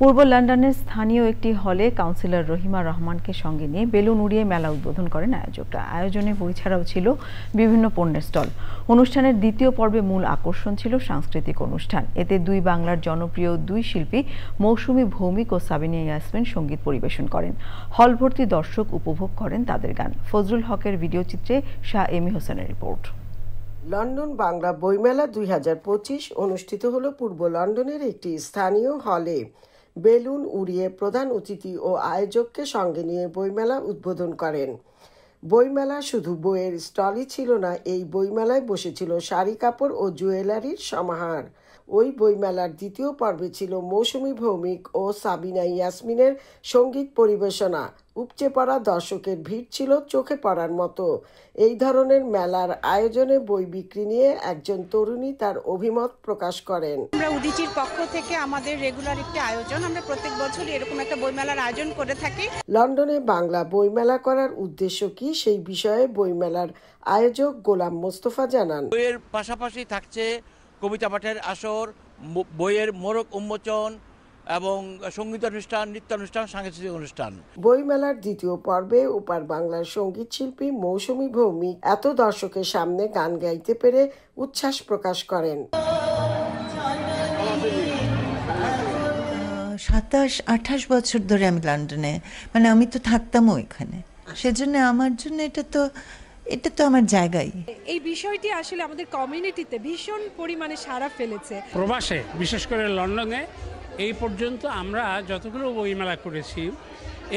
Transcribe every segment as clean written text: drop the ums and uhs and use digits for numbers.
পূর্ব লন্ডনের স্থানীয় একটি হলে কাউন্সিলর রহিমা রহমানকে সঙ্গে নিয়ে বেলুন উড়িয়ে মেলা উদ্বোধন করেন আয়োজকরা। আয়োজনে বই ছাড়াও ছিল বিভিন্ন পণ্যের স্টল। অনুষ্ঠানের দ্বিতীয় পর্বে মূল আকর্ষণ ছিল সাংস্কৃতিক অনুষ্ঠান। এতে দুই বাংলার জনপ্রিয় দুই শিল্পী মৌসুমী ভৌমিক ও সাবিনা ইয়াসমিন সঙ্গীত পরিবেশন করেন। হল ভর্তি দর্শক উপভোগ করেন তাদের গান। ফজলুল হকের ভিডিও চিত্রে শাহ এমি হোসেনের রিপোর্ট। লন্ডন বাংলা বইমেলা 2025 অনুষ্ঠিত হলো পূর্ব লন্ডনের একটি স্থানীয় হলে। বেলুন উড়িয়ে প্রধান অতিথি ও আয়োজককে সঙ্গে নিয়ে বইমেলা উদ্বোধন করেন। বইমেলা শুধু বইয়ের স্টলই ছিল না, এই বইমেলায় বসেছিল শাড়ি কাপড় ও জুয়েলারির সমাহার। ওই বইমেলার দ্বিতীয় পর্বে ছিল মৌসুমী ভৌমিক ও সাবিনা ইয়াসমিনের সঙ্গীত পরিবেশনা। উপচে পড়া দর্শকের ভিড় ছিল চোখে পড়ার মতো। এই ধরনের মেলার আয়োজনে বই বিক্রি নিয়ে একজন তরুণী তার অভিমত প্রকাশ করেন। আমরা উদীচীর পক্ষ থেকে আমাদের রেগুলার একটি আয়োজন, আমরা প্রত্যেক বছরই এরকম একটা বইমেলার আয়োজন করে থাকি। লন্ডনে বাংলা বইমেলা করার উদ্দেশ্য কি, সেই বিষয়ে বইমেলার আয়োজক গোলাম মোস্তফা জানান। বইয়ের পাশাপাশি থাকছে কবিতা পাঠের আসর, বইয়ের মোড়ক উন্মোচন এবং সঙ্গীত অনুষ্ঠান, নৃত্যানুষ্ঠান, সাংস্কৃতিক অনুষ্ঠান। বইমেলার দ্বিতীয় পর্বে ওপার বাংলার সঙ্গীত শিল্পী মৌসুমী ভৌমিক এত দর্শকের সামনে গান গাইতে পেরে উচ্ছ্বাস প্রকাশ করেন। 27-28 বছর ধরে আমি লন্ডনে, মানে আমি তো থাকতামও এখানে, সেজন্য আমার জন্য এটা তো আমার জায়গায়। এই বিষয়টি আসলে আমাদের কমিউনিটিতে ভীষণ পরিমাণে সাড়া ফেলেছে। প্রবাসে, বিশেষ করে লন্ডনে এই পর্যন্ত আমরা যতগুলো বইমেলা করেছি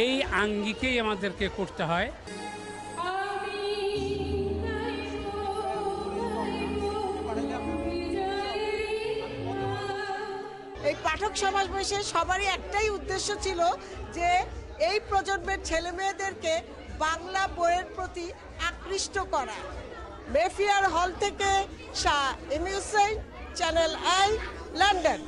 এই আঙ্গিকেই আমাদেরকে করতে হয়। এই পাঠক সমাবেশে সবারই একটাই উদ্দেশ্য ছিল যে এই প্রজন্মের ছেলে মেয়েদেরকে বাংলা বইয়ের প্রতি আকৃষ্ট করা। মেফেয়ার হল থেকে শাহ এমি হোসেন, চ্যানেল আই, লন্ডন।